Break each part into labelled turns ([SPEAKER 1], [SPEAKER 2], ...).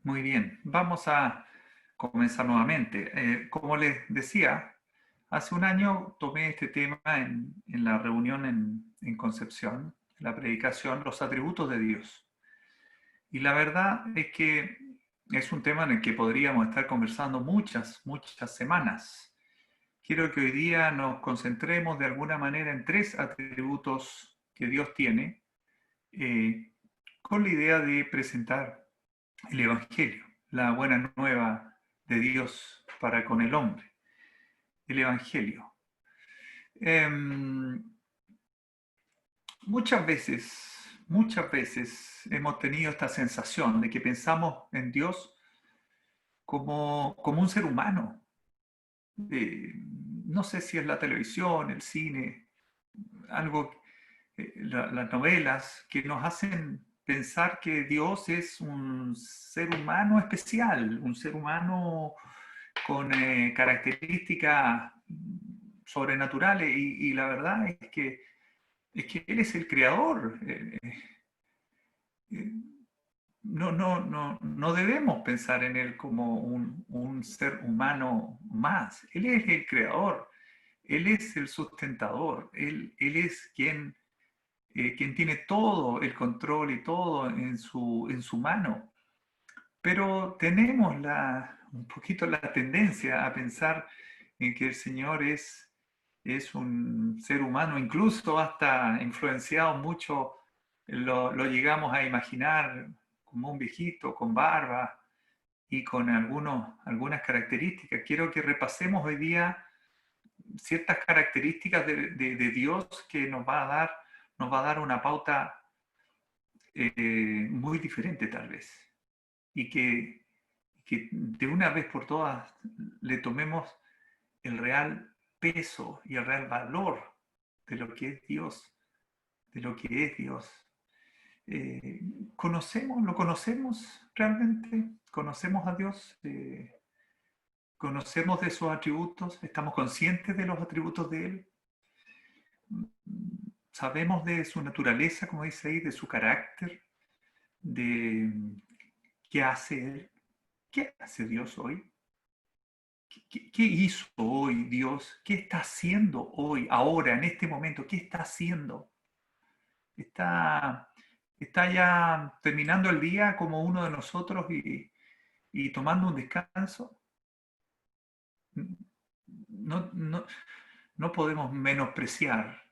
[SPEAKER 1] Muy bien, vamos a comenzar nuevamente. Como les decía, hace un año tomé este tema en la reunión en Concepción, la predicación, los atributos de Dios. Y la verdad es que es un tema en el que podríamos estar conversando muchas semanas. Quiero que hoy día nos concentremos de alguna manera en tres atributos que Dios tiene, eh, con la idea de presentar el Evangelio, la buena nueva de Dios para con el hombre, el Evangelio. Eh, muchas veces hemos tenido esta sensación de que pensamos en Dios como un ser humano. No sé si es la televisión, el cine, algo, las novelas que nos hacen pensar que Dios es un ser humano especial, un ser humano con características sobrenaturales y la verdad es que Él es el creador. Eh, no debemos pensar en Él como un ser humano más. Él es el creador, Él es el sustentador, Él es quien tiene todo el control y todo en su mano. Pero tenemos un poquito la tendencia a pensar en que el Señor es un ser humano, incluso hasta influenciado mucho, lo llegamos a imaginar como un viejito con barba y con algunas características. Quiero que repasemos hoy día ciertas características de Dios que nos va a dar una pauta muy diferente tal vez y que de una vez por todas le tomemos el real peso y el real valor de lo que es Dios, de lo que es Dios. Eh, ¿Lo conocemos realmente? ¿Conocemos a Dios? ¿Conocemos de sus atributos? ¿Estamos conscientes de los atributos de Él? ¿Sabemos de su naturaleza, como dice ahí, de su carácter, de qué hace Él? ¿Qué hace Dios hoy? ¿Qué hizo hoy Dios? ¿Qué está haciendo hoy, ahora, en este momento? ¿Qué está haciendo? ¿Está, está ya terminando el día como uno de nosotros y tomando un descanso? No, no, no podemos menospreciar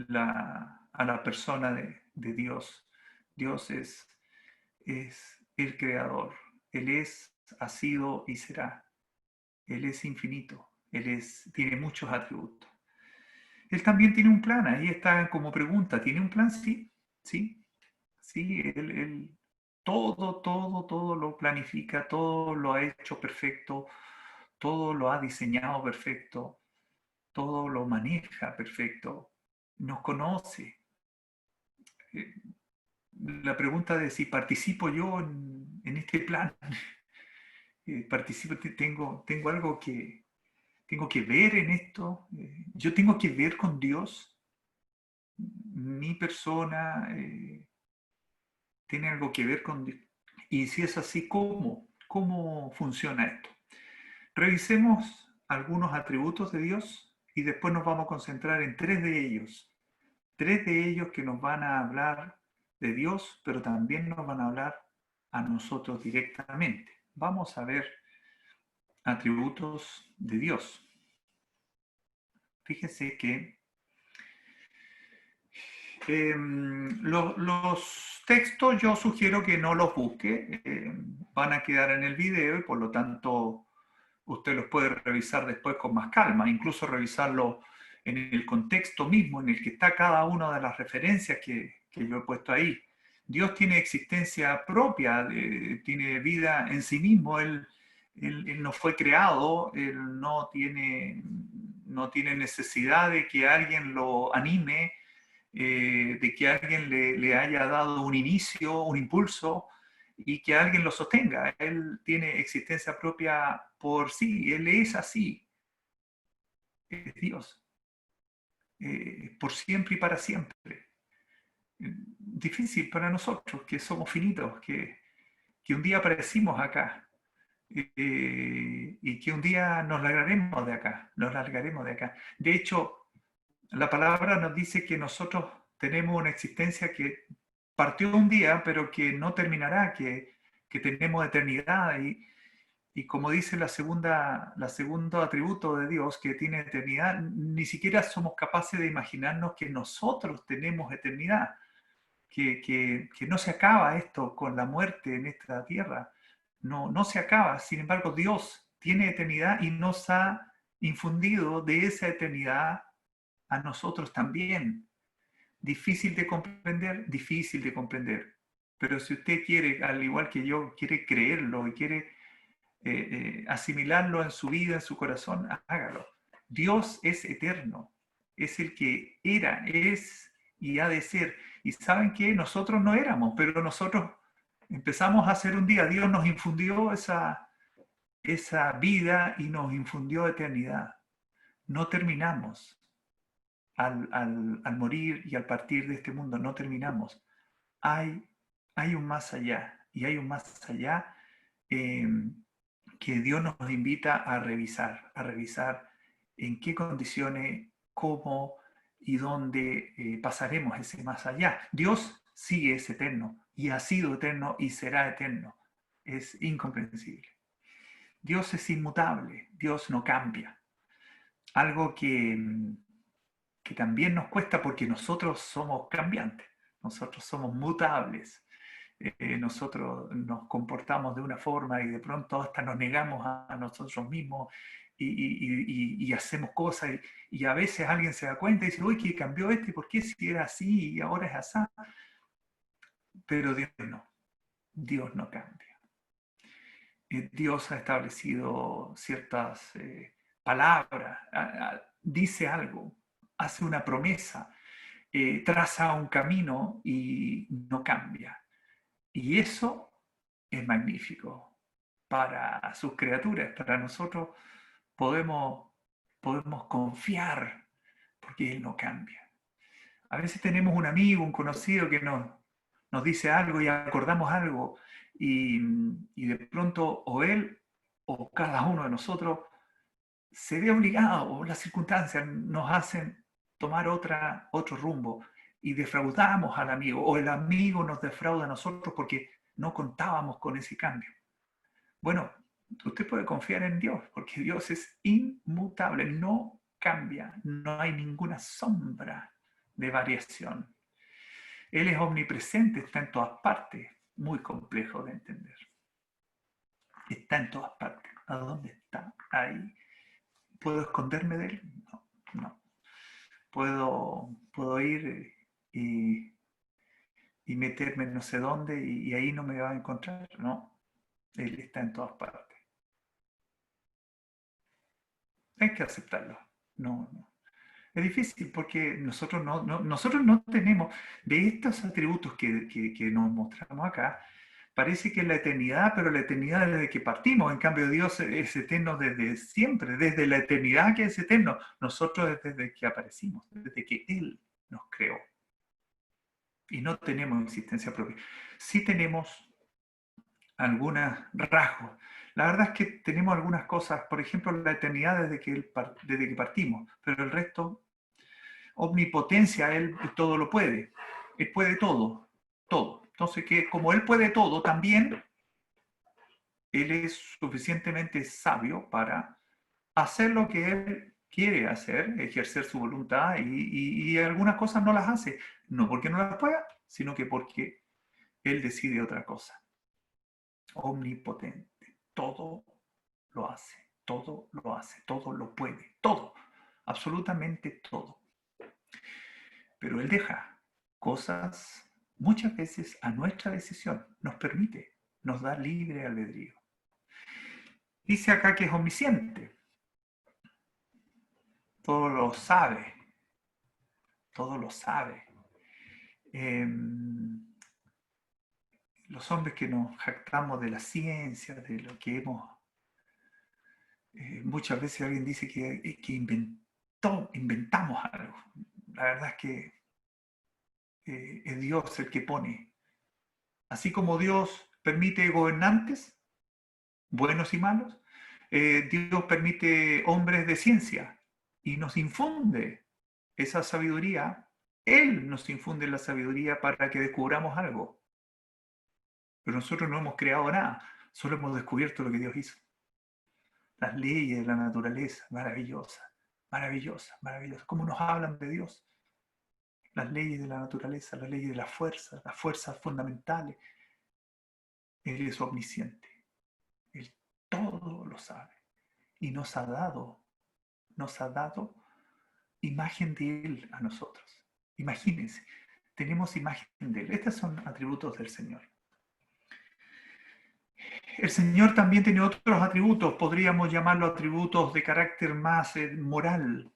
[SPEAKER 1] a la persona de Dios. Dios es el creador. Él es, ha sido y será. Él es infinito. Tiene muchos atributos. Él también tiene un plan, ahí está como pregunta, ¿tiene un plan? Sí, sí, sí, él todo lo planifica, todo lo ha hecho perfecto, todo lo ha diseñado perfecto, todo lo maneja perfecto, nos conoce. Eh, La pregunta de si participo yo en este plan, tengo algo tengo que ver en esto, yo tengo que ver con Dios, mi persona tiene algo que ver con Dios. Y si es así, ¿cómo? ¿Cómo funciona esto? Revisemos algunos atributos de Dios y después nos vamos a concentrar en tres de ellos. Tres de ellos que nos van a hablar de Dios, pero también nos van a hablar a nosotros directamente. Vamos a ver atributos de Dios. Fíjense que los textos yo sugiero que no los busque, van a quedar en el video y por lo tanto usted los puede revisar después con más calma, incluso revisarlo en el contexto mismo en el que está cada una de las referencias que yo he puesto ahí. Dios tiene existencia propia, tiene vida en sí mismo, él no fue creado, Él no tiene necesidad de que alguien lo anime, de que alguien le haya dado un inicio, un impulso y que alguien lo sostenga. Él tiene existencia propia por sí, Él es así, es Dios, por siempre y para siempre. Difícil para nosotros, que somos finitos, que que un día aparecimos acá y que un día nos largaremos de acá, nos largaremos de acá. De hecho, la palabra nos dice que nosotros tenemos una existencia que partió un día, pero que no terminará, que tenemos eternidad. Y como dice la segundo atributo de Dios, que tiene eternidad, ni siquiera somos capaces de imaginarnos que nosotros tenemos eternidad, que no se acaba esto con la muerte en esta tierra. No, no se acaba. Sin embargo, Dios tiene eternidad y nos ha infundido de esa eternidad a nosotros también. Difícil de comprender, difícil de comprender. Pero si usted quiere, al igual que yo, quiere creerlo y quiere asimilarlo en su vida, en su corazón, hágalo. Dios es eterno, es el que era, es y ha de ser. Y saben que nosotros no éramos, pero nosotros empezamos a ser un día. Dios nos infundió esa vida y nos infundió eternidad. No terminamos al morir y al partir de este mundo, no terminamos. Hay un más allá, y hay un más allá eh, que Dios nos invita a revisar en qué condiciones, cómo y dónde pasaremos ese más allá. Dios sí es eterno, y ha sido eterno y será eterno. Es incomprensible. Dios es inmutable, Dios no cambia. Algo que también nos cuesta porque nosotros somos cambiantes, nosotros somos mutables, nosotros nos comportamos de una forma y de pronto hasta nos negamos a nosotros mismos y hacemos cosas y a veces alguien se da cuenta y dice, uy, ¿qué cambió este? ¿Por qué si era así y ahora es así? Pero Dios no cambia. Dios ha establecido ciertas palabras, dice algo, hace una promesa, traza un camino y no cambia. Y eso es magnífico para sus criaturas, para nosotros podemos confiar porque Él no cambia. A veces tenemos un amigo, un conocido que nos dice algo y acordamos algo y de pronto o él o cada uno de nosotros se ve obligado o las circunstancias nos hacen tomar otro rumbo y defraudamos al amigo o el amigo nos defrauda a nosotros porque no contábamos con ese cambio. Bueno, usted puede confiar en Dios porque Dios es inmutable, no cambia, no hay ninguna sombra de variación. Él es omnipresente, está en todas partes, muy complejo de entender. Está en todas partes. ¿A dónde está? Ahí. ¿Puedo esconderme de él? No, no. Puedo ir y meterme no sé dónde y ahí no me va a encontrar. No, él está en todas partes. Hay que aceptarlo. No, no. Es difícil porque nosotros no tenemos, de estos atributos que nos mostramos acá, parece que es la eternidad, pero la eternidad desde que partimos. En cambio, Dios es eterno desde siempre, desde la eternidad que es eterno. Nosotros desde que aparecimos, desde que Él nos creó. Y no tenemos existencia propia. Sí tenemos algunos rasgos. La verdad es que tenemos algunas cosas, por ejemplo, la eternidad desde que partimos, pero el resto, omnipotencia, Él todo lo puede. Él puede todo, todo. Entonces, que como Él puede todo, también Él es suficientemente sabio para hacer lo que Él quiere hacer, ejercer su voluntad y algunas cosas no las hace, no porque no las pueda, sino que porque Él decide otra cosa. Omnipotente, todo lo hace, todo lo hace, todo lo puede, todo, absolutamente todo. Pero Él deja cosas muchas veces a nuestra decisión, nos permite, nos da libre albedrío. Dice acá que es omnisciente, todo lo sabe, todo lo sabe. Los hombres que nos jactamos de la ciencia, de lo que muchas veces alguien dice que inventamos algo. La verdad es que es Dios el que pone. Así como Dios permite gobernantes, buenos y malos. Dios permite hombres de ciencia y nos infunde esa sabiduría. Él nos infunde la sabiduría para que descubramos algo. Pero nosotros no hemos creado nada, solo hemos descubierto lo que Dios hizo. Las leyes de la naturaleza, maravillosas, maravillosas, maravillosas. ¿Cómo nos hablan de Dios? Las leyes de la naturaleza, las leyes de las fuerzas fundamentales. Él es omnisciente. Él todo lo sabe. Y nos ha dado imagen de Él a nosotros. Imagínense, tenemos imagen de Él. Estos son atributos del Señor. El Señor también tiene otros atributos, podríamos llamarlos atributos de carácter más moral.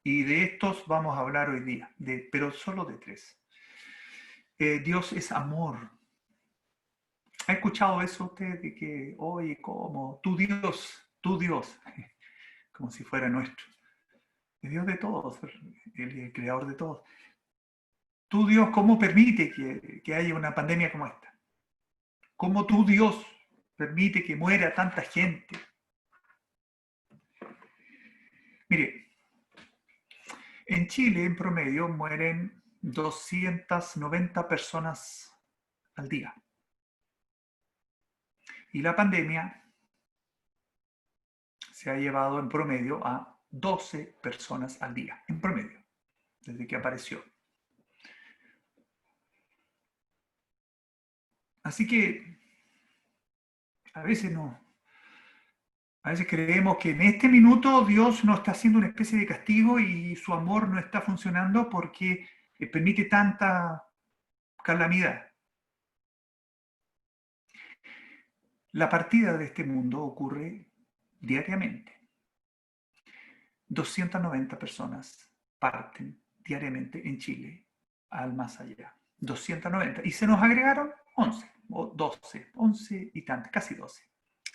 [SPEAKER 1] Y de estos vamos a hablar hoy día, pero solo de tres. Dios es amor. ¿Ha escuchado eso usted de que, oye, cómo, tu Dios, como si fuera nuestro? El Dios de todos, el creador de todos. Tu Dios, ¿cómo permite que haya una pandemia como esta? ¿Cómo tu Dios permite que muera tanta gente? Mire, en Chile, en promedio, mueren 290 personas al día. Y la pandemia se ha llevado en promedio a 12 personas al día, en promedio, desde que apareció. Así que a veces a veces creemos que en este minuto Dios nos está haciendo una especie de castigo y su amor no está funcionando porque permite tanta calamidad. La partida de este mundo ocurre diariamente. 290 personas parten diariamente en Chile al más allá. 290. Y se nos agregaron 11 o 12, 11 y tantas, casi 12.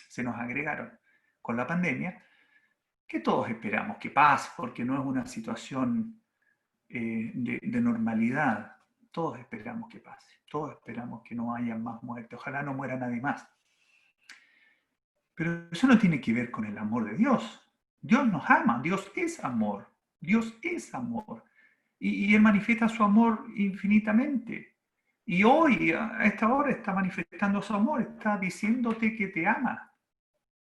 [SPEAKER 1] Se nos agregaron con la pandemia, que todos esperamos que pase, porque no es una situación de normalidad. Todos esperamos que pase. Todos esperamos que no haya más muertes. Ojalá no muera nadie más. Pero eso no tiene que ver con el amor de Dios. Dios nos ama, Dios es amor, Dios es amor. Y Él manifiesta su amor infinitamente. Y hoy, a esta hora, está manifestando su amor, está diciéndote que te ama.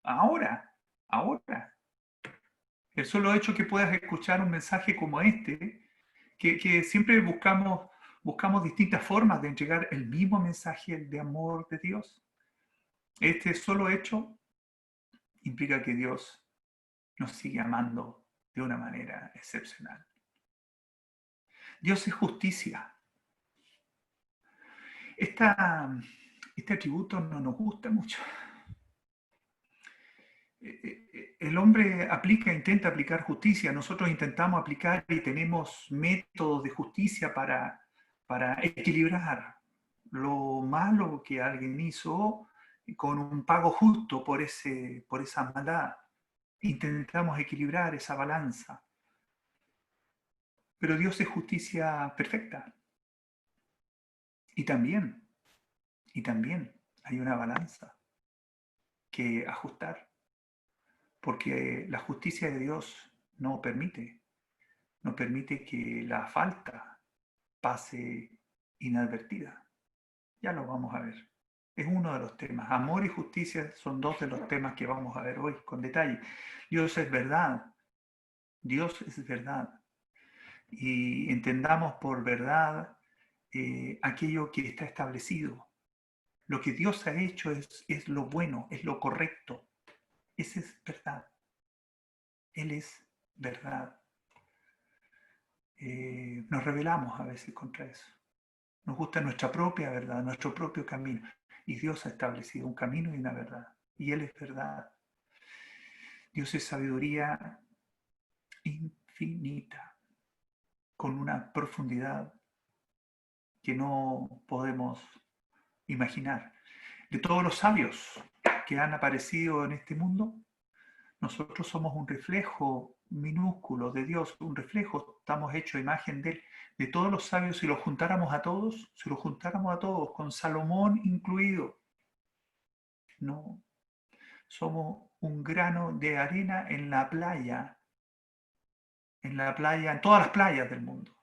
[SPEAKER 1] Ahora, ahora. El solo hecho que puedas escuchar un mensaje como este, que siempre buscamos distintas formas de entregar el mismo mensaje de amor de Dios. Este solo hecho implica que Dios nos sigue amando de una manera excepcional. Dios es justicia. Este atributo no nos gusta mucho. El hombre intenta aplicar justicia. Nosotros intentamos aplicar y tenemos métodos de justicia para equilibrar lo malo que alguien hizo con un pago justo por esa maldad. Intentamos equilibrar esa balanza. Pero Dios es justicia perfecta. Y también hay una balanza que ajustar, porque la justicia de Dios no permite que la falta pase inadvertida. Ya lo vamos a ver. Es uno de los temas. Amor y justicia son dos de los temas que vamos a ver hoy con detalle. Dios es verdad. Dios es verdad. Y entendamos por verdad aquello que está establecido. Lo que Dios ha hecho es lo bueno, es lo correcto. Esa es verdad. Él es verdad. Nos rebelamos a veces contra eso. Nos gusta nuestra propia verdad, nuestro propio camino. Y Dios ha establecido un camino y una verdad. Y Él es verdad. Dios es sabiduría infinita, con una profundidad que no podemos imaginar. De todos los sabios que han aparecido en este mundo, nosotros somos un reflejo minúsculo de Dios, un reflejo, estamos hechos a imagen de Él, de todos los sabios, si los juntáramos a todos, con Salomón incluido, no, somos un grano de arena en todas las playas del mundo.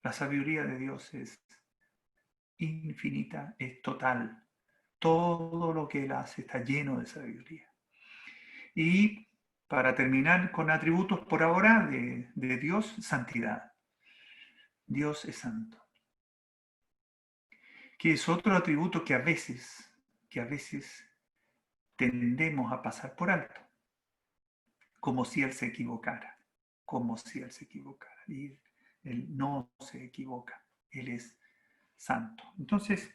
[SPEAKER 1] La sabiduría de Dios es infinita, es total. Todo lo que Él hace está lleno de sabiduría. Y para terminar con atributos por ahora de Dios, santidad. Dios es santo. Que es otro atributo que a veces tendemos a pasar por alto, como si Él se equivocara, Y Él no se equivoca, Él es santo. Entonces,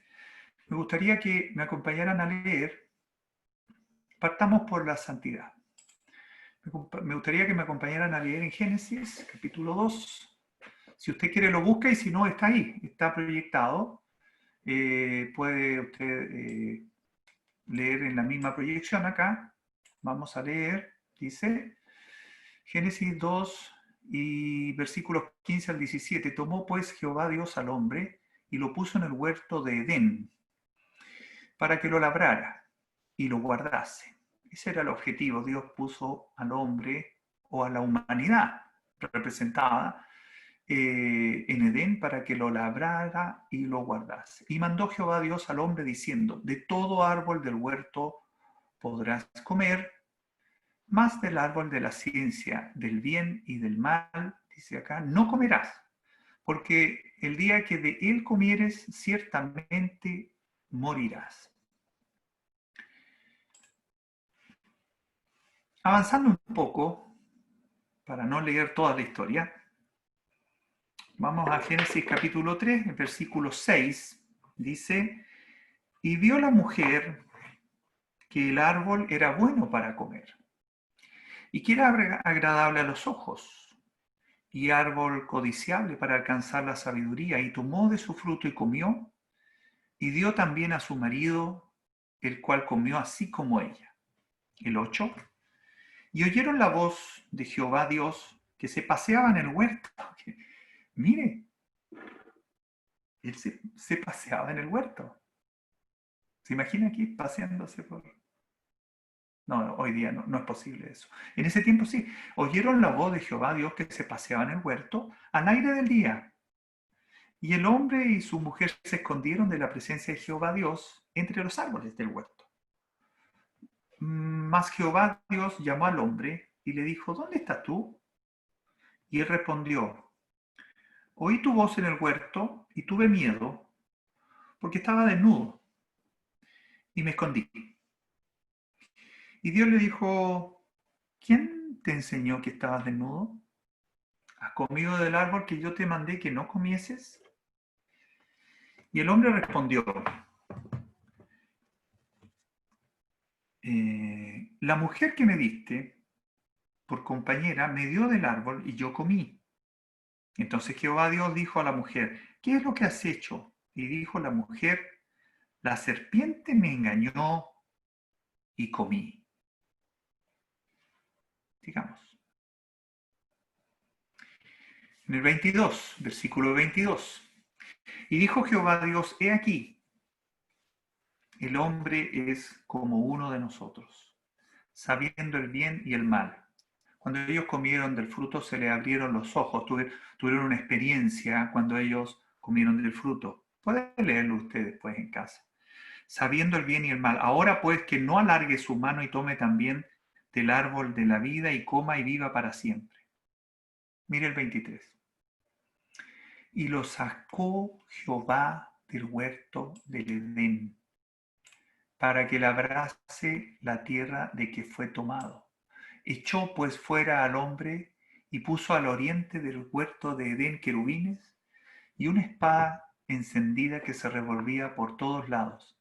[SPEAKER 1] me gustaría que me acompañaran a leer, partamos por la santidad. Me gustaría que me acompañaran a leer en Génesis, capítulo 2. Si usted quiere lo busca y si no, está ahí, está proyectado. Puede usted leer en la misma proyección acá. Vamos a leer, dice Génesis 2 y versículos 15 al 17. Tomó pues Jehová Dios al hombre y lo puso en el huerto de Edén para que lo labrara y lo guardase. Ese era el objetivo. Dios puso al hombre o a la humanidad representada en Edén para que lo labrara y lo guardase. Y mandó Jehová Dios al hombre diciendo, de todo árbol del huerto podrás comer, más del árbol de la ciencia, del bien y del mal, dice acá, no comerás, porque el día que de él comieres, ciertamente morirás. Avanzando un poco, para no leer toda la historia, vamos a Génesis capítulo 3, el versículo 6, dice, y vio la mujer que el árbol era bueno para comer, y que era agradable a los ojos, y árbol codiciable para alcanzar la sabiduría, y tomó de su fruto y comió, y dio también a su marido, el cual comió así como ella. El 8. Y oyeron la voz de Jehová Dios, que se paseaba en el huerto. Mire, él se paseaba en el huerto. ¿Se imagina aquí paseándose por...? No, hoy día no es posible eso. En ese tiempo sí. Oyeron la voz de Jehová Dios que se paseaba en el huerto al aire del día. Y el hombre y su mujer se escondieron de la presencia de Jehová Dios entre los árboles del huerto. Mas Jehová Dios llamó al hombre y le dijo, ¿dónde estás tú? Y él respondió, oí tu voz en el huerto y tuve miedo porque estaba desnudo y me escondí. Y Dios le dijo, ¿quién te enseñó que estabas desnudo? ¿Has comido del árbol que yo te mandé que no comieses? Y el hombre respondió, la mujer que me diste por compañera me dio del árbol y yo comí. Entonces Jehová Dios dijo a la mujer, ¿qué es lo que has hecho? Y dijo la mujer, la serpiente me engañó y comí. Digamos. En el 22, versículo 22. Y dijo Jehová Dios, he aquí, el hombre es como uno de nosotros, sabiendo el bien y el mal. Cuando ellos comieron del fruto se les abrieron los ojos, tuvieron una experiencia cuando ellos comieron del fruto. Pueden leerlo ustedes después en casa. Sabiendo el bien y el mal. Ahora pues que no alargue su mano y tome también del árbol de la vida y coma y viva para siempre. Mire el 23. Y lo sacó Jehová del huerto del Edén para que labrase la tierra de que fue tomado. Echó pues fuera al hombre y puso al oriente del huerto de Edén querubines y una espada encendida que se revolvía por todos lados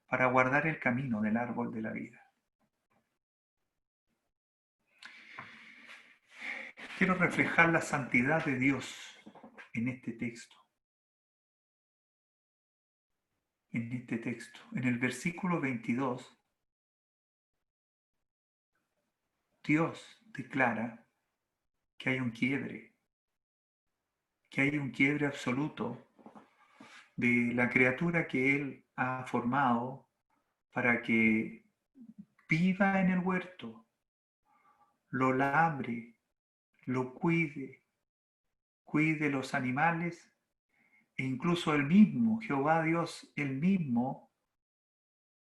[SPEAKER 1] para guardar el camino del árbol de la vida. Quiero reflejar la santidad de Dios en este texto. En el versículo 22, Dios declara que hay un quiebre absoluto de la criatura que Él ha formado para que viva en el huerto, lo labre, lo cuide los animales e incluso Él mismo, Jehová Dios, Él mismo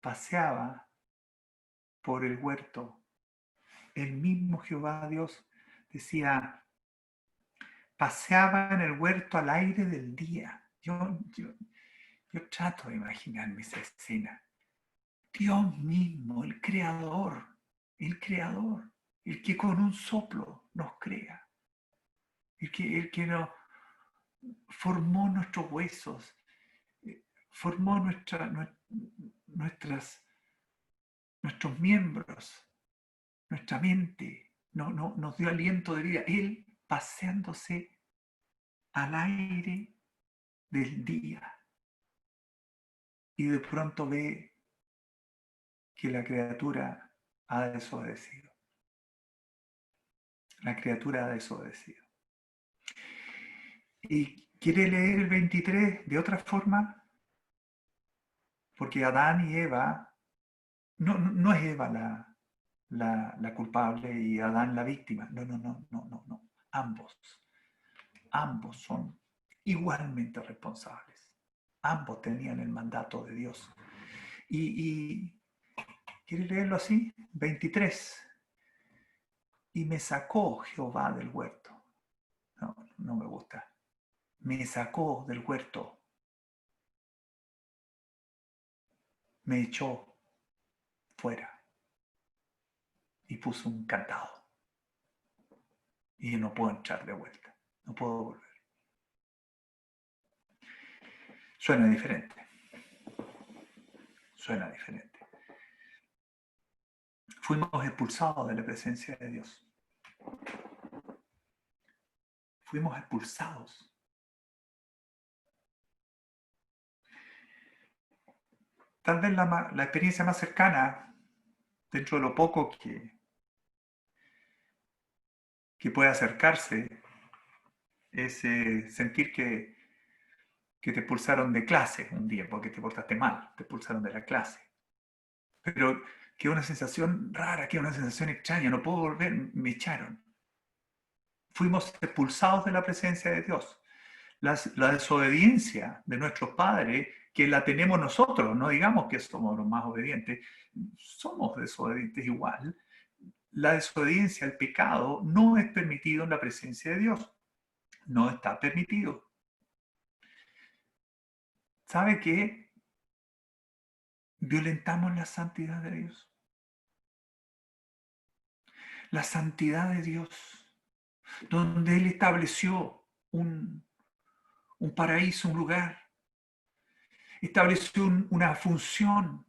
[SPEAKER 1] paseaba por el huerto. El mismo Jehová Dios decía, paseaba en el huerto al aire del día. Yo trato de imaginarme esa escena. Dios mismo, el creador, el que con un soplo nos crea, el que nos formó nuestros huesos, formó nuestros miembros, nuestra mente, nos dio aliento de vida. Él paseándose al aire del día y de pronto ve que la criatura ha desobedecido. La criatura ha desobedecido. ¿Y quiere leer el 23 de otra forma? Porque Adán y Eva, no es Eva la culpable y Adán la víctima. No. Ambos son igualmente responsables. Ambos tenían el mandato de Dios. Y ¿quiere leerlo así? 23. Y me sacó Jehová del huerto. No me gusta. Me sacó del huerto. Me echó fuera y puso un candado. Y yo no puedo entrar de vuelta. No puedo volver. Suena diferente. Suena diferente. Fuimos expulsados de la presencia de Dios. Fuimos expulsados. Tal vez la experiencia más cercana, dentro de lo poco que puede acercarse, es sentir que te expulsaron de clase un día porque te portaste mal, te expulsaron de la clase. Pero que una sensación rara, que una sensación extraña, no puedo volver, me echaron. Fuimos expulsados de la presencia de Dios. La desobediencia de nuestros padres, que la tenemos nosotros, no digamos que somos los más obedientes, somos desobedientes igual. La desobediencia, el pecado, no es permitido en la presencia de Dios. No está permitido. ¿Sabe qué? Violentamos la santidad de Dios. La santidad de Dios, donde Él estableció un paraíso, un lugar, estableció una función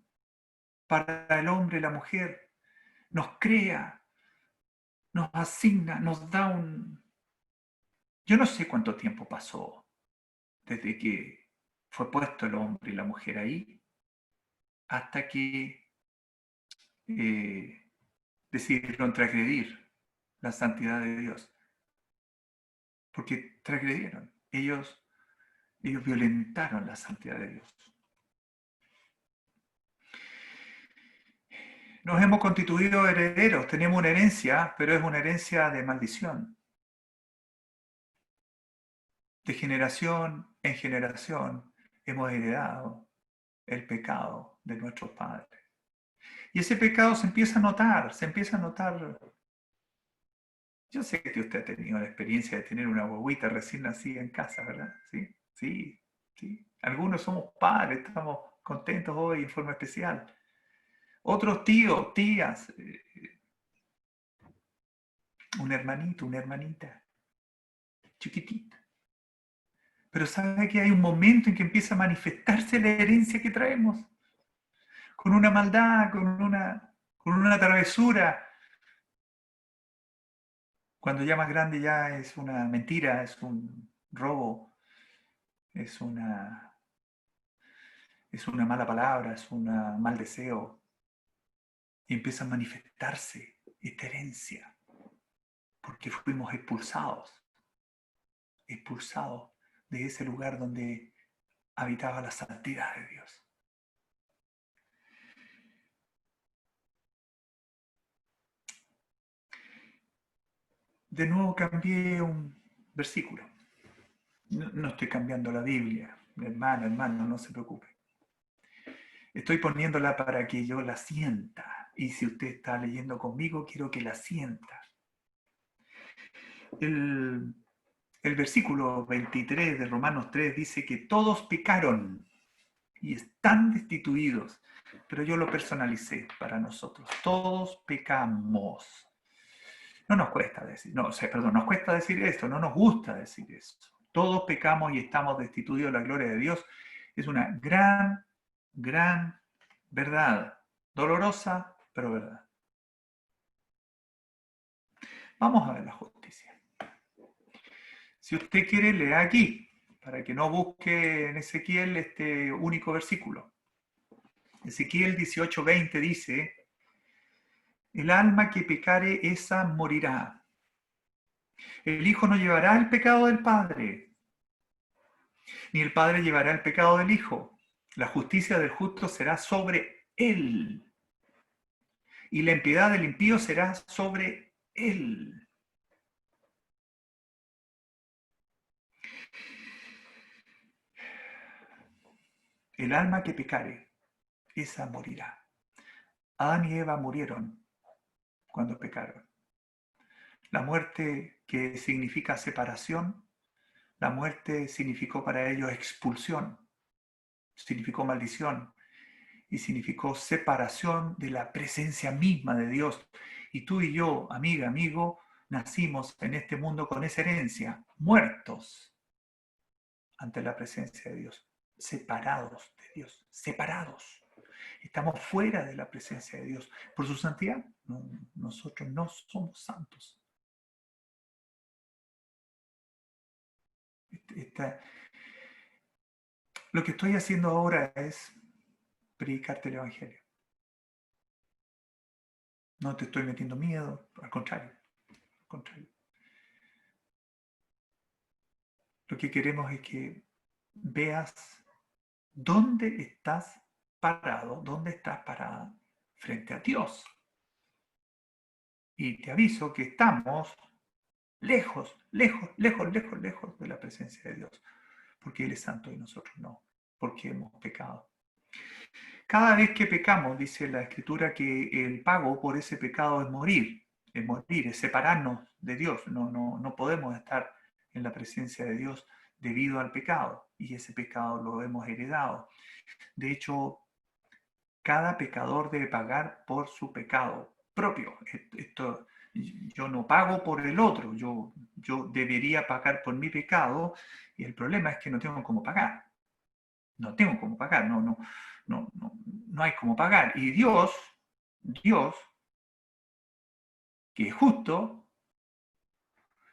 [SPEAKER 1] para el hombre y la mujer, nos crea, nos asigna, nos da un... Yo no sé cuánto tiempo pasó desde que fue puesto el hombre y la mujer ahí, hasta que decidieron transgredir la santidad de Dios. Porque transgredieron, ellos violentaron la santidad de Dios. Nos hemos constituido herederos, tenemos una herencia, pero es una herencia de maldición. De generación en generación hemos heredado el pecado de nuestros padres. Y ese pecado se empieza a notar, se empieza a notar. Yo sé que usted ha tenido la experiencia de tener una guaguita recién nacida en casa, ¿verdad? Sí, sí, sí. Algunos somos padres, estamos contentos hoy en forma especial. Otros tíos, tías, un hermanito, una hermanita, chiquitita. Pero sabe que hay un momento en que empieza a manifestarse la herencia que traemos, con una maldad, con una travesura. Cuando ya más grande ya es una mentira, es un robo, es una mala palabra, es un mal deseo. Y empieza a manifestarse esta herencia. ¿Por porque fuimos expulsados de ese lugar donde habitaba la santidad de Dios. De nuevo cambié un versículo. No estoy cambiando la Biblia, hermano, no se preocupe. Estoy poniéndola para que yo la sienta. Y si usted está leyendo conmigo, quiero que la sienta. El versículo 23 de Romanos 3 dice que todos pecaron y están destituidos, pero yo lo personalicé para nosotros. Todos pecamos. No nos cuesta decir, nos cuesta decir esto, no nos gusta decir esto. Todos pecamos y estamos destituidos de la gloria de Dios. Es una gran, gran verdad. Dolorosa, pero verdad. Vamos a ver la justicia. Si usted quiere, lea aquí, para que no busque en Ezequiel este único versículo. Ezequiel 18:20 dice: el alma que pecare, esa morirá. El Hijo no llevará el pecado del Padre, ni el Padre llevará el pecado del Hijo. La justicia del justo será sobre él, y la impiedad del impío será sobre él. El alma que pecare, esa morirá. Adán y Eva murieron cuando pecaron. La muerte que significa separación, la muerte significó para ellos expulsión, significó maldición y significó separación de la presencia misma de Dios. Y tú y yo, amiga, amigo, nacimos en este mundo con esa herencia, muertos ante la presencia de Dios, separados de Dios, separados. Estamos fuera de la presencia de Dios. Por su santidad, no, nosotros no somos santos. Lo que estoy haciendo ahora es predicarte el Evangelio. No te estoy metiendo miedo, al contrario. Al contrario. Lo que queremos es que veas dónde estás parado, dónde estás parada frente a Dios. Y te aviso que estamos lejos, lejos, lejos, lejos, lejos de la presencia de Dios. Porque Él es santo y nosotros no, porque hemos pecado. Cada vez que pecamos, dice la Escritura, que el pago por ese pecado es morir, es separarnos de Dios. No podemos estar en la presencia de Dios debido al pecado, y ese pecado lo hemos heredado. De hecho, cada pecador debe pagar por su pecado propio. Yo no pago por el otro, yo debería pagar por mi pecado, y el problema es que no tengo cómo pagar. No tengo cómo pagar, no hay cómo pagar. Y Dios, que es justo,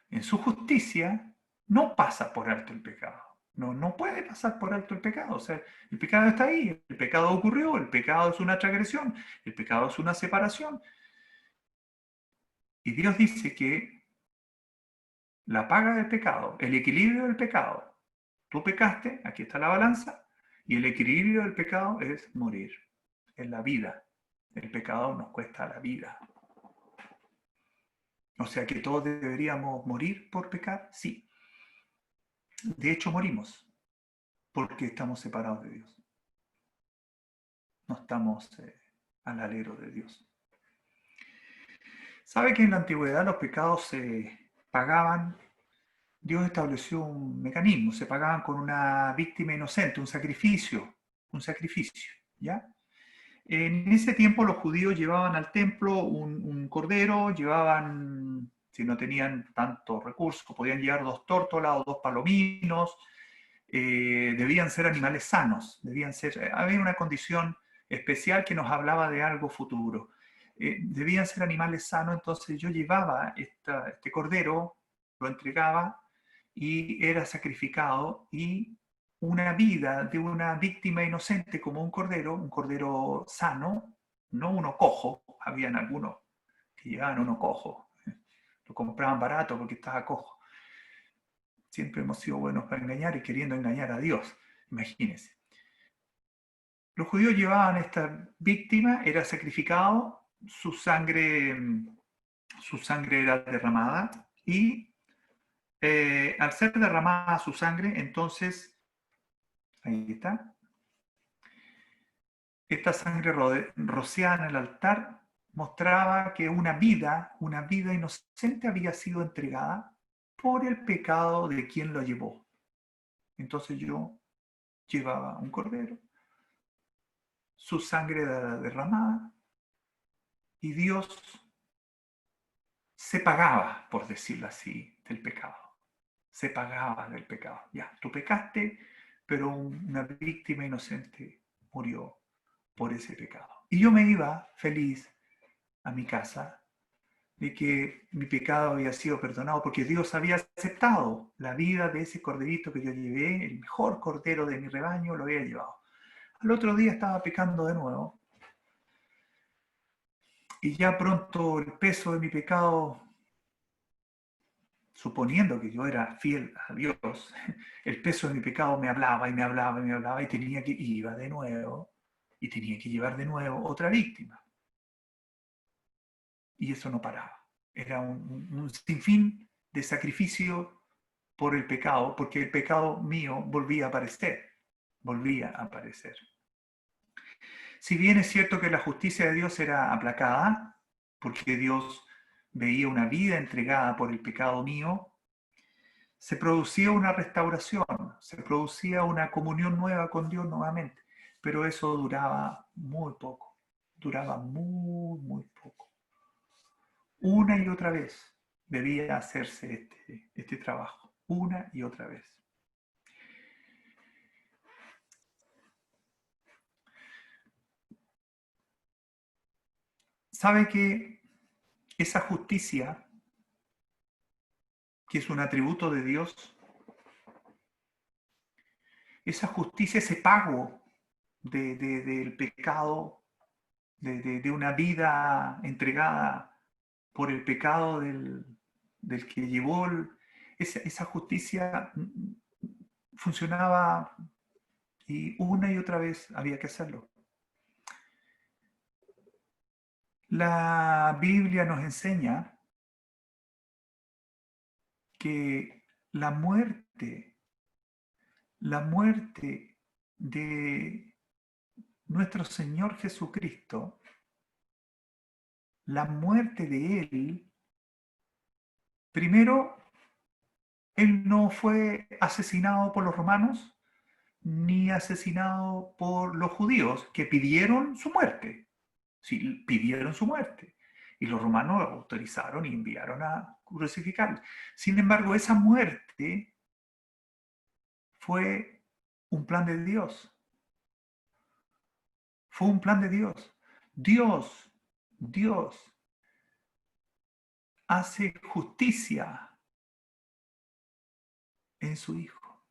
[SPEAKER 1] en su justicia, no pasa por alto el pecado. No puede pasar por alto el pecado. O sea, el pecado está ahí, el pecado ocurrió, el pecado es una transgresión, el pecado es una separación. Y Dios dice que la paga del pecado, el equilibrio del pecado, tú pecaste, aquí está la balanza, y el equilibrio del pecado es morir, en la vida. El pecado nos cuesta la vida. O sea que todos deberíamos morir por pecar, sí. De hecho, morimos porque estamos separados de Dios. No estamos al alero de Dios. ¿Sabe que en la antigüedad los pecados se pagaban? Dios estableció un mecanismo, se pagaban con una víctima inocente, un sacrificio, ¿ya? En ese tiempo los judíos llevaban al templo un cordero, llevaban, si no tenían tantos recursos, podían llevar 2 tórtolas o 2 palominos, debían ser animales sanos, había una condición especial que nos hablaba de algo futuro. Debían ser animales sanos, entonces yo llevaba este cordero, lo entregaba y era sacrificado, y una vida de una víctima inocente como un cordero sano, no uno cojo, habían algunos que llevaban uno cojo, Lo compraban barato porque estaba cojo. Siempre hemos sido buenos para engañar y queriendo engañar a Dios. Imagínense. Los judíos llevaban esta víctima, era sacrificado, su sangre era derramada y al ser derramada su sangre, entonces, ahí está, esta sangre rociada en el altar mostraba que una vida inocente había sido entregada por el pecado de quien lo llevó. Entonces yo llevaba un cordero, su sangre era derramada y Dios se pagaba, por decirlo así, del pecado. Se pagaba del pecado. Ya, tú pecaste, pero una víctima inocente murió por ese pecado. Y yo me iba feliz a mi casa de que mi pecado había sido perdonado porque Dios había aceptado la vida de ese corderito que yo llevé, el mejor cordero de mi rebaño, lo había llevado. Al otro día estaba pecando de nuevo y ya pronto el peso de mi pecado, suponiendo que yo era fiel a Dios, el peso de mi pecado me hablaba y me hablaba y me hablaba y tenía que iba de nuevo y tenía que llevar de nuevo otra víctima. Y eso no paraba. Era un sinfín de sacrificio por el pecado, porque el pecado mío volvía a aparecer, volvía a aparecer. Si bien es cierto que la justicia de Dios era aplacada, porque Dios veía una vida entregada por el pecado mío, se producía una restauración, se producía una comunión nueva con Dios nuevamente, pero eso duraba muy poco, duraba muy, muy poco. Una y otra vez debía hacerse este trabajo, una y otra vez. ¿Sabe que esa justicia, que es un atributo de Dios, esa justicia, ese pago del pecado, de una vida entregada por el pecado del que llevó esa justicia funcionaba y una y otra vez había que hacerlo. La Biblia nos enseña que la muerte de nuestro Señor Jesucristo, la muerte de Él, primero, Él no fue asesinado por los romanos ni asesinado por los judíos que pidieron su muerte. Sí, pidieron su muerte. Y los romanos autorizaron y enviaron a crucificarlo. Sin embargo, esa muerte fue un plan de Dios. Fue un plan de Dios. Dios hace justicia en su Hijo.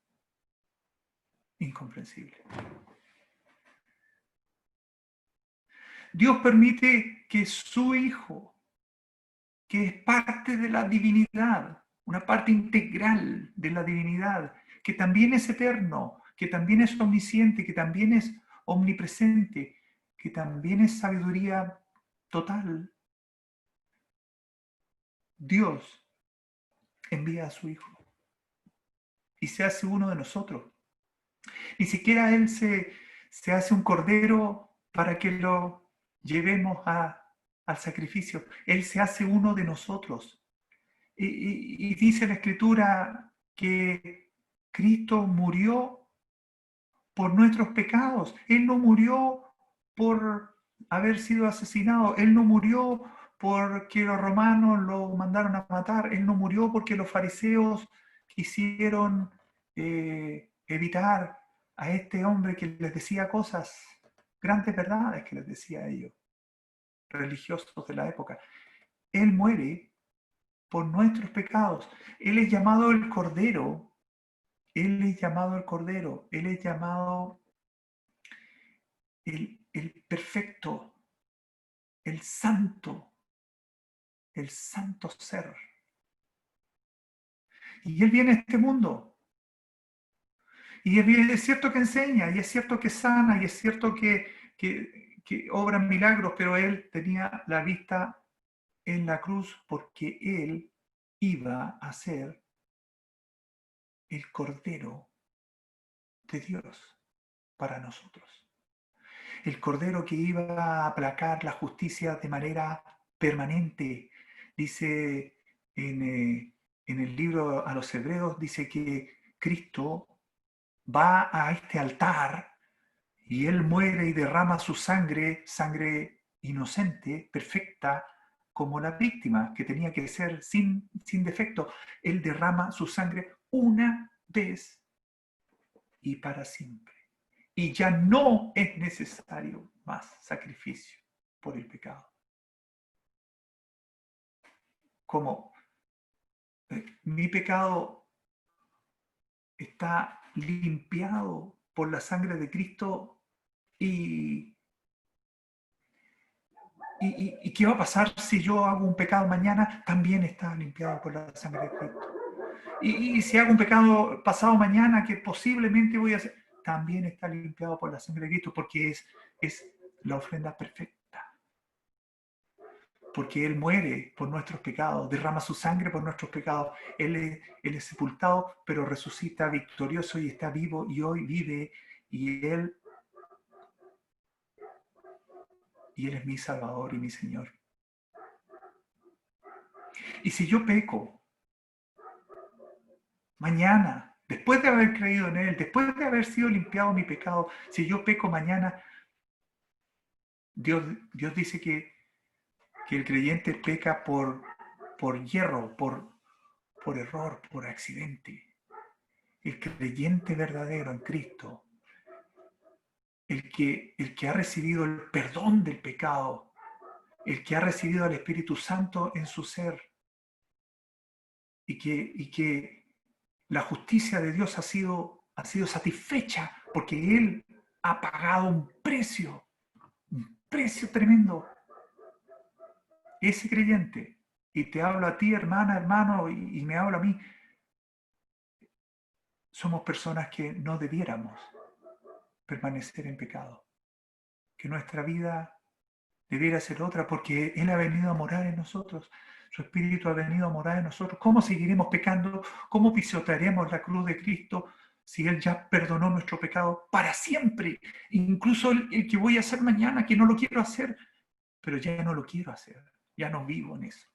[SPEAKER 1] Incomprensible. Dios permite que su Hijo, que es parte de la divinidad, una parte integral de la divinidad, que también es eterno, que también es omnisciente, que también es omnipresente, que también es sabiduría total, Dios envía a su Hijo y se hace uno de nosotros. Ni siquiera Él se hace un cordero para que lo llevemos al sacrificio. Él se hace uno de nosotros. Y dice la Escritura que Cristo murió por nuestros pecados. Él no murió por haber sido asesinado. Él no murió porque los romanos lo mandaron a matar. Él no murió porque los fariseos quisieron evitar a este hombre que les decía cosas, grandes verdades que les decía a ellos, religiosos de la época. Él muere por nuestros pecados. Él es llamado el Cordero. Él es llamado el Cordero. Él es llamado el perfecto, el santo ser. Y Él viene a este mundo. Y es cierto que enseña, y es cierto que sana, y es cierto que obra milagros, pero Él tenía la vista en la cruz porque Él iba a ser el Cordero de Dios para nosotros. El Cordero que iba a aplacar la justicia de manera permanente. Dice en el libro a los Hebreos, dice que Cristo va a este altar y Él muere y derrama su sangre, sangre inocente, perfecta, como la víctima, que tenía que ser sin defecto. Él derrama su sangre una vez y para siempre. Y ya no es necesario más sacrificio por el pecado. Como mi pecado está limpiado por la sangre de Cristo ¿y qué va a pasar si yo hago un pecado mañana? También está limpiado por la sangre de Cristo. Y si hago un pecado pasado mañana que posiblemente voy a hacer, también está limpiado por la sangre de Cristo porque es la ofrenda perfecta. Porque Él muere por nuestros pecados, derrama su sangre por nuestros pecados. Él es sepultado, pero resucita victorioso y está vivo y hoy vive y Él es mi Salvador y mi Señor. Y si yo peco, mañana, después de haber creído en Él, después de haber sido limpiado mi pecado, si yo peco mañana, Dios dice que el creyente peca por hierro, por error, por accidente. El creyente verdadero en Cristo, el que ha recibido el perdón del pecado, el que ha recibido al Espíritu Santo en su ser y que la justicia de Dios ha sido satisfecha porque Él ha pagado un precio tremendo. Ese creyente, y te hablo a ti, hermana, hermano, y me habla a mí, somos personas que no debiéramos permanecer en pecado, que nuestra vida debiera ser otra porque Él ha venido a morar en nosotros. Su Espíritu ha venido a morar en nosotros. ¿Cómo seguiremos pecando? ¿Cómo pisotearemos la cruz de Cristo si Él ya perdonó nuestro pecado para siempre? Incluso el que voy a hacer mañana, que no lo quiero hacer, pero ya no lo quiero hacer. Ya no vivo en eso.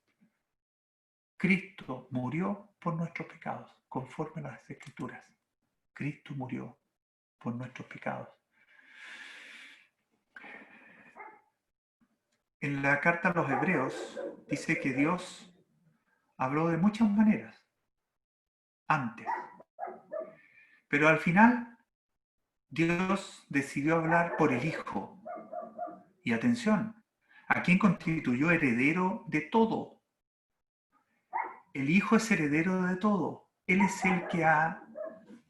[SPEAKER 1] Cristo murió por nuestros pecados, conforme a las Escrituras. Cristo murió por nuestros pecados. En la carta a los Hebreos dice que Dios habló de muchas maneras antes, pero al final Dios decidió hablar por el Hijo. Y atención, ¿a quién constituyó heredero de todo? El Hijo es heredero de todo. Él es el que ha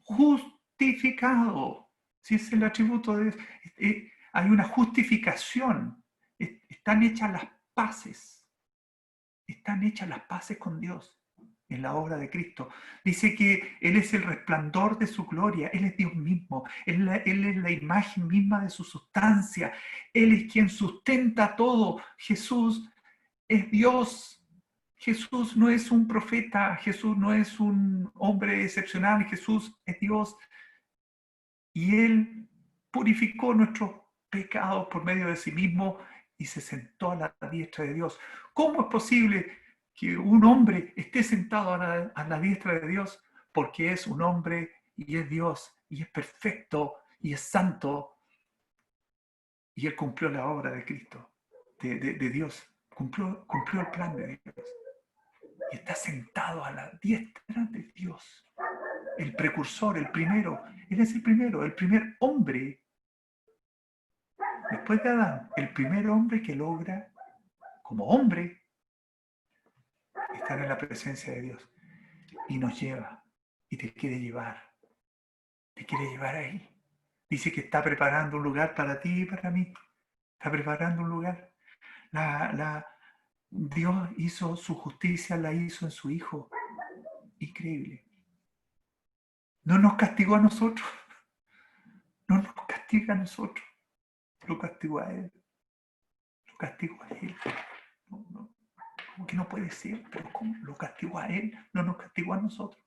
[SPEAKER 1] justificado. Si es el atributo de Dios. Hay una justificación. Están hechas las paces. Están hechas las paces con Dios en la obra de Cristo. Dice que Él es el resplandor de su gloria. Él es Dios mismo. Él es la imagen misma de su sustancia. Él es quien sustenta todo. Jesús es Dios. Jesús no es un profeta, Jesús no es un hombre excepcional, Jesús es Dios. Y Él purificó nuestros pecados por medio de sí mismo y se sentó a la diestra de Dios. ¿Cómo es posible que un hombre esté sentado a la diestra de Dios? Porque es un hombre y es Dios y es perfecto y es santo. Y Él cumplió la obra de Cristo, de Dios. Cumplió el plan de Dios. Y está sentado a la diestra de Dios. El precursor, el primero. Él es el primero, el primer hombre. Después de Adán, el primer hombre que logra, como hombre, estar en la presencia de Dios. Y nos lleva, y te quiere llevar. Te quiere llevar ahí. Dice que está preparando un lugar para ti y para mí. Está preparando un lugar. Dios hizo su justicia, la hizo en su Hijo. Increíble. No nos castigó a nosotros, no nos castiga a nosotros, lo castigó a Él, lo castigó a Él. No, no, como que no puede ser, pero ¿cómo? Lo castigó a Él, no nos castigó a nosotros.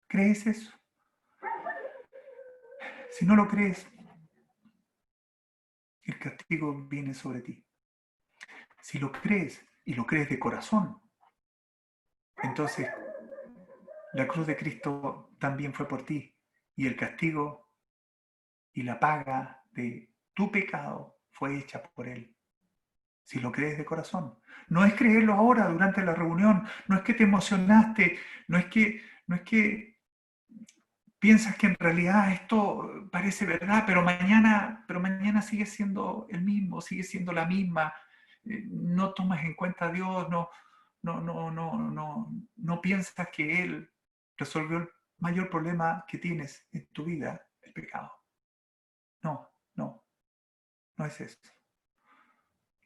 [SPEAKER 1] ¿Crees eso? Si no lo crees, el castigo viene sobre ti. Si lo crees y lo crees de corazón, entonces la cruz de Cristo también fue por ti y el castigo y la paga de tu pecado fue hecha por Él. Si lo crees de corazón. No es creerlo ahora durante la reunión, no es que te emocionaste, no es que piensas que en realidad esto parece verdad, pero mañana sigue siendo el mismo, sigue siendo la misma. No tomas en cuenta a Dios, no piensas que Él resolvió el mayor problema que tienes en tu vida, el pecado. No, no, no es eso.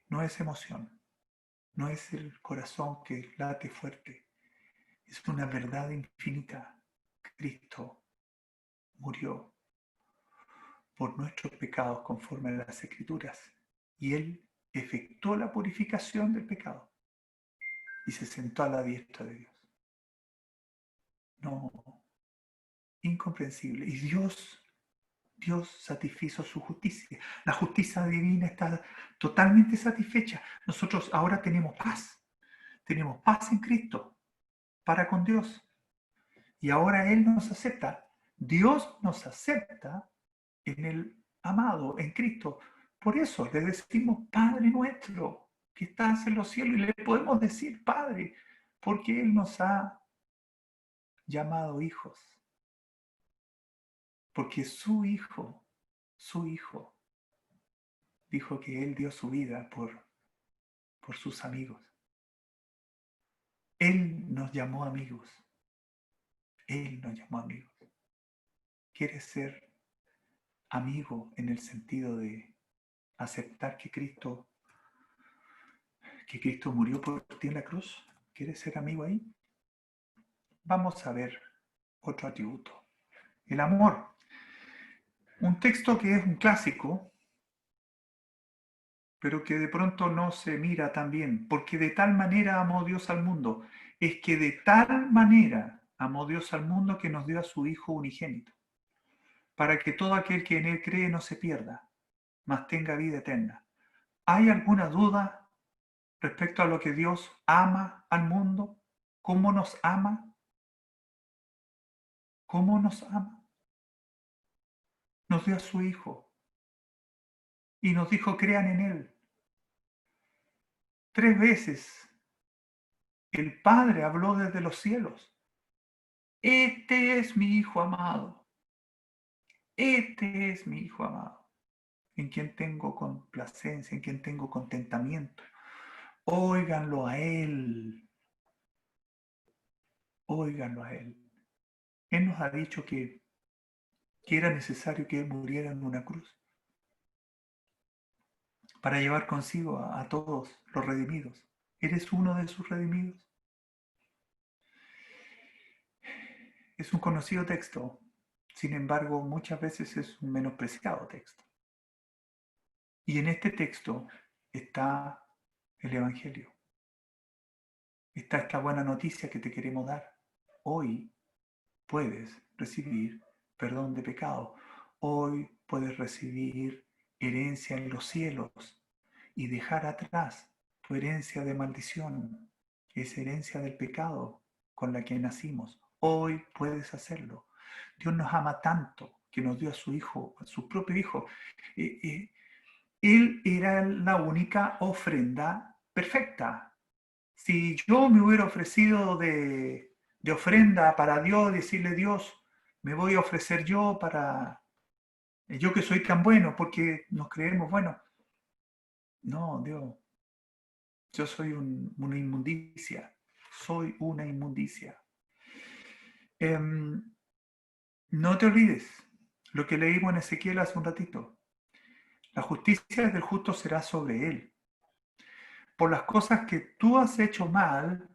[SPEAKER 1] No es emoción, no es el corazón que late fuerte, es una verdad infinita. Cristo murió por nuestros pecados conforme a las Escrituras y Él efectuó la purificación del pecado y se sentó a la diestra de Dios. No, incomprensible. Y Dios satisfizo su justicia. La justicia divina está totalmente satisfecha. Nosotros ahora tenemos paz en Cristo para con Dios. Y ahora Él nos acepta. Dios nos acepta en el amado, en Cristo. Por eso le decimos, Padre nuestro, que estás en los cielos, y le podemos decir, Padre, porque Él nos ha llamado hijos. Porque su Hijo, dijo que Él dio su vida por sus amigos. Él nos llamó amigos. Él nos llamó amigos. ¿Quieres ser amigo en el sentido de aceptar que Cristo murió por ti en la cruz? ¿Quieres ser amigo ahí? Vamos a ver otro atributo. El amor. Un texto que es un clásico, pero que de pronto no se mira tan bien. Porque de tal manera amó Dios al mundo. Es que de tal manera amó Dios al mundo que nos dio a su Hijo unigénito, para que todo aquel que en Él cree no se pierda, mas tenga vida eterna. ¿Hay alguna duda respecto a lo que Dios ama al mundo? ¿Cómo nos ama? ¿Cómo nos ama? Nos dio a su Hijo y nos dijo, crean en Él. 3 veces el Padre habló desde los cielos. Este es mi Hijo amado. Este es mi Hijo amado, en quien tengo complacencia, en quien tengo contentamiento. Óiganlo a Él. Óiganlo a Él. Él nos ha dicho que era necesario que Él muriera en una cruz para llevar consigo a todos los redimidos. ¿Eres uno de sus redimidos? Es un conocido texto, sin embargo, muchas veces es un menospreciado texto. Y en este texto está el Evangelio. Está esta buena noticia que te queremos dar. Hoy puedes recibir perdón de pecado. Hoy puedes recibir herencia en los cielos y dejar atrás tu herencia de maldición, esa herencia del pecado con la que nacimos. Hoy puedes hacerlo. Dios nos ama tanto que nos dio a su Hijo, a su propio Hijo. Él era la única ofrenda perfecta. Si yo me hubiera ofrecido de ofrenda para Dios, decirle Dios, me voy a ofrecer yo para, yo que soy tan bueno, porque nos creemos, bueno, no, Dios, yo soy una inmundicia, soy una inmundicia. No te olvides lo que leímos en Ezequiel hace un ratito. La justicia del justo será sobre él. Por las cosas que tú has hecho mal,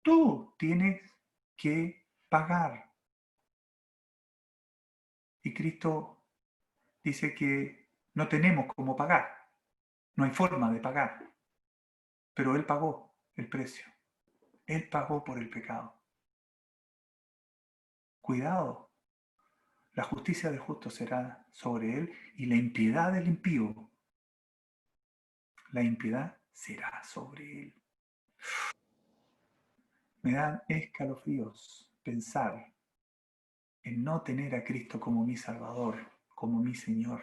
[SPEAKER 1] tú tienes que pagar. Y Cristo dice que no tenemos cómo pagar, no hay forma de pagar, pero Él pagó el precio, Él pagó por el pecado. Cuidado, la justicia del justo será sobre Él y la impiedad del impío, la impiedad será sobre Él. Me dan escalofríos pensar en no tener a Cristo como mi Salvador, como mi Señor.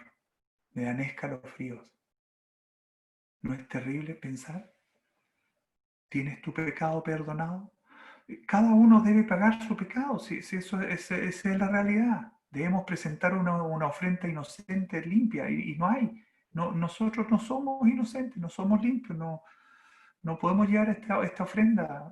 [SPEAKER 1] Me dan escalofríos. ¿No es terrible pensar? ¿Tienes tu pecado perdonado? Cada uno debe pagar su pecado, si eso esa es la realidad. Debemos presentar una ofrenda inocente, limpia, y no hay. No, nosotros no somos inocentes, no somos limpios, no podemos llevar esta ofrenda,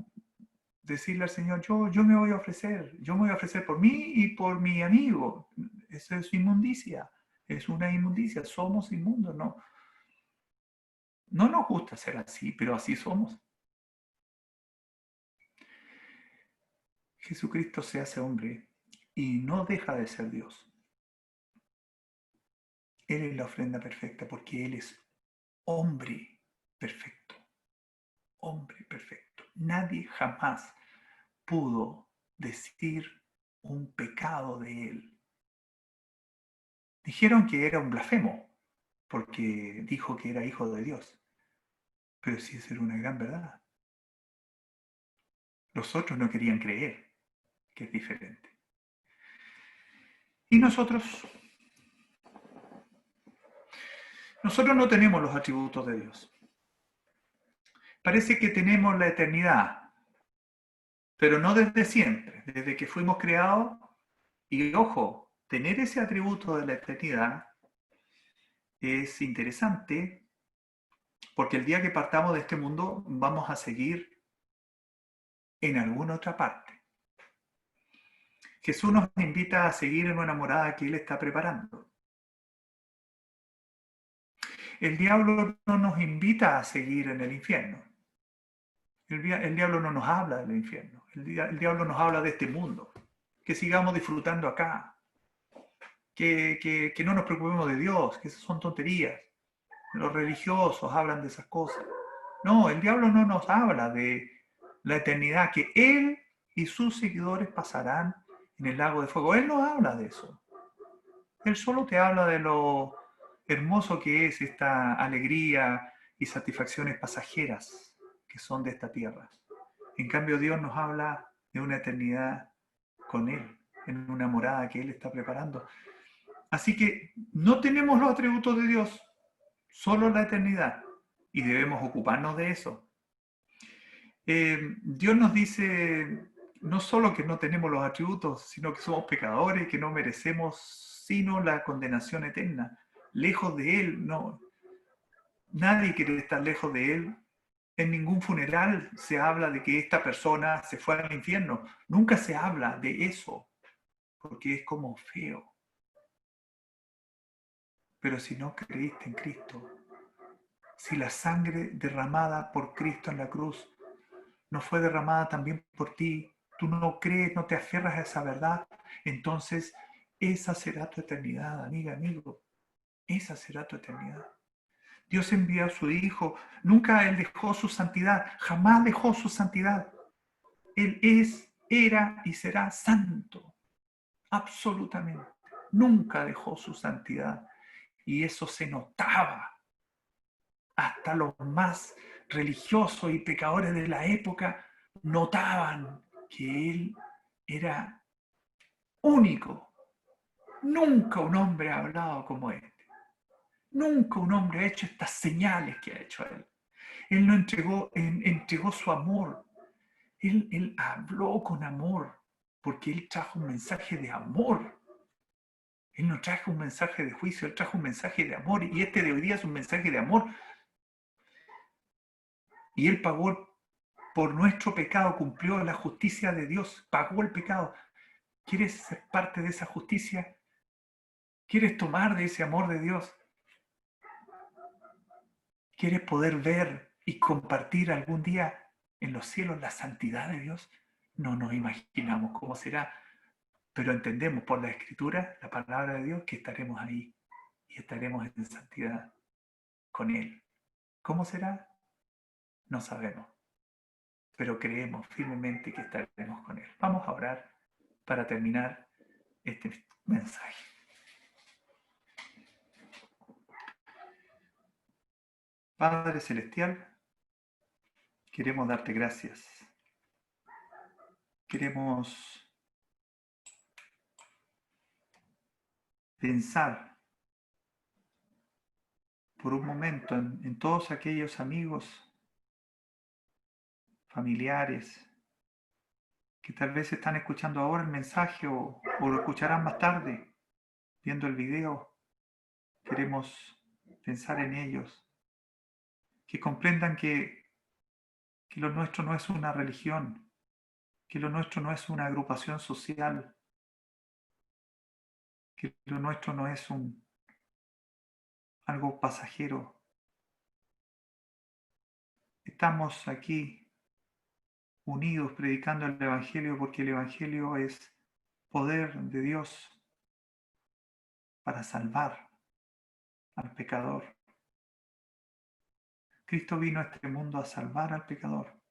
[SPEAKER 1] decirle al Señor, yo me voy a ofrecer, yo me voy a ofrecer por mí y por mi amigo. Eso es inmundicia, es una inmundicia, somos inmundos, no nos gusta ser así, pero así somos. Jesucristo se hace hombre y no deja de ser Dios. Él es la ofrenda perfecta porque Él es hombre perfecto, hombre perfecto. Nadie jamás pudo decir un pecado de Él. Dijeron que era un blasfemo porque dijo que era hijo de Dios, pero sí eso era una gran verdad. Los otros no querían creer que es diferente. Y nosotros no tenemos los atributos de Dios. Parece que tenemos la eternidad, pero no desde siempre, desde que fuimos creados. Y ojo, tener ese atributo de la eternidad es interesante porque el día que partamos de este mundo vamos a seguir en alguna otra parte. Jesús nos invita a seguir en una morada que Él está preparando. El diablo no nos invita a seguir en el infierno. El diablo no nos habla del infierno. El diablo nos habla de este mundo. Que sigamos disfrutando acá. Que no nos preocupemos de Dios, que esas son tonterías. Los religiosos hablan de esas cosas. No, el diablo no nos habla de la eternidad, que Él y sus seguidores pasarán en el lago de fuego. Él no habla de eso. Él solo te habla de lo hermoso que es esta alegría y satisfacciones pasajeras que son de esta tierra. En cambio, Dios nos habla de una eternidad con Él, en una morada que Él está preparando. Así que no tenemos los atributos de Dios, solo la eternidad, y debemos ocuparnos de eso. Dios nos dice no solo que no tenemos los atributos, sino que somos pecadores, que no merecemos sino la condenación eterna. Lejos de Él, no. Nadie quiere estar lejos de Él. En ningún funeral se habla de que esta persona se fue al infierno. Nunca se habla de eso, porque es como feo. Pero si no creíste en Cristo, si la sangre derramada por Cristo en la cruz no fue derramada también por ti, tú no crees, no te aferras a esa verdad, entonces esa será tu eternidad, amiga, amigo. Esa será tu eternidad. Dios envió a su Hijo, nunca Él dejó su santidad, jamás dejó su santidad. Él es, era y será santo, absolutamente. Nunca dejó su santidad. Y eso se notaba. Hasta los más religiosos y pecadores de la época notaban que Él era único. Nunca un hombre ha hablado como este. Nunca un hombre ha hecho estas señales que ha hecho Él. Él no entregó su amor. Él habló con amor, porque Él trajo un mensaje de amor. Él no trajo un mensaje de juicio, Él trajo un mensaje de amor. Y este de hoy día es un mensaje de amor. Y Él pagó por nuestro pecado, cumplió la justicia de Dios, pagó el pecado. ¿Quieres ser parte de esa justicia? ¿Quieres tomar de ese amor de Dios? ¿Quieres poder ver y compartir algún día en los cielos la santidad de Dios? No nos imaginamos cómo será, pero entendemos por la Escritura, la palabra de Dios, que estaremos ahí y estaremos en santidad con Él. ¿Cómo será? No sabemos, pero creemos firmemente que estaremos con Él. Vamos a orar para terminar este mensaje. Padre Celestial, queremos darte gracias. Queremos pensar por un momento en todos aquellos amigos, familiares, que tal vez están escuchando ahora el mensaje o lo escucharán más tarde, viendo el video. Queremos pensar en ellos, que comprendan que lo nuestro no es una religión, que lo nuestro no es una agrupación social, que lo nuestro no es algo pasajero. Estamos aquí unidos predicando el Evangelio porque el Evangelio es poder de Dios para salvar al pecador. Cristo vino a este mundo a salvar al pecador.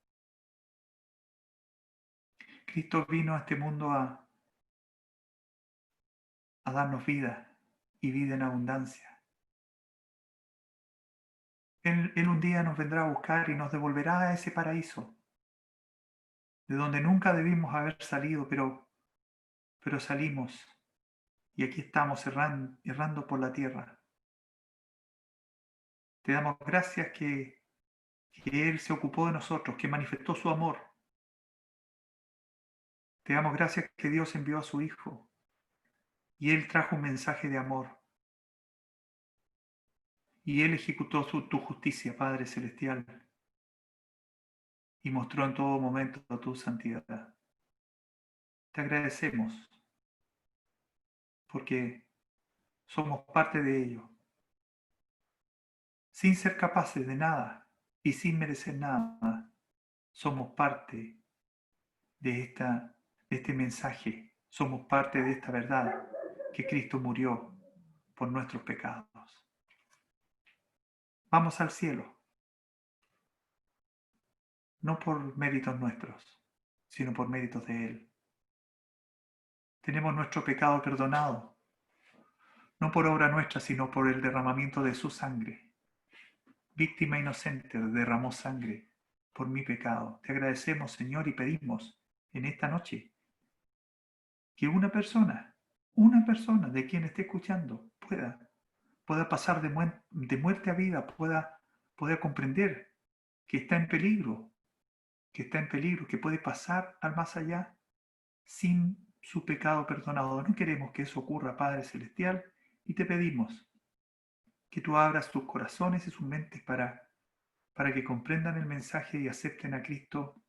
[SPEAKER 1] Cristo vino a este mundo a darnos vida y vida en abundancia. Él un día nos vendrá a buscar y nos devolverá a ese paraíso, de donde nunca debimos haber salido, pero salimos y aquí estamos errando por la tierra. Te damos gracias que Él se ocupó de nosotros, que manifestó su amor. Te damos gracias que Dios envió a su Hijo y Él trajo un mensaje de amor. Y Él ejecutó tu justicia, Padre Celestial, y mostró en todo momento tu santidad. Te agradecemos porque somos parte de ello, sin ser capaces de nada y sin merecer nada. Somos parte de este mensaje, somos parte de esta verdad, que Cristo murió por nuestros pecados. Vamos al cielo, no por méritos nuestros, sino por méritos de Él. Tenemos nuestro pecado perdonado, no por obra nuestra, sino por el derramamiento de su sangre. Víctima inocente derramó sangre por mi pecado. Te agradecemos, Señor, y pedimos en esta noche que una persona de quien esté escuchando pueda pasar de muerte a vida, pueda comprender que está en peligro, que puede pasar al más allá sin su pecado perdonado. No queremos que eso ocurra, Padre Celestial, y te pedimos que tú abras sus corazones y sus mentes para que comprendan el mensaje y acepten a Cristo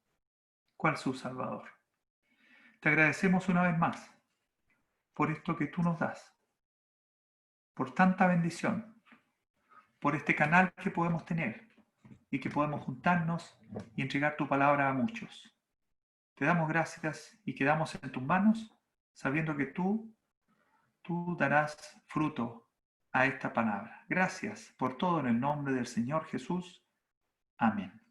[SPEAKER 1] cual su Salvador. Te agradecemos una vez más por esto que tú nos das, por tanta bendición, por este canal que podemos tener y que podemos juntarnos y entregar tu palabra a muchos. Te damos gracias y quedamos en tus manos, sabiendo que tú darás fruto a esta palabra. Gracias por todo en el nombre del Señor Jesús. Amén.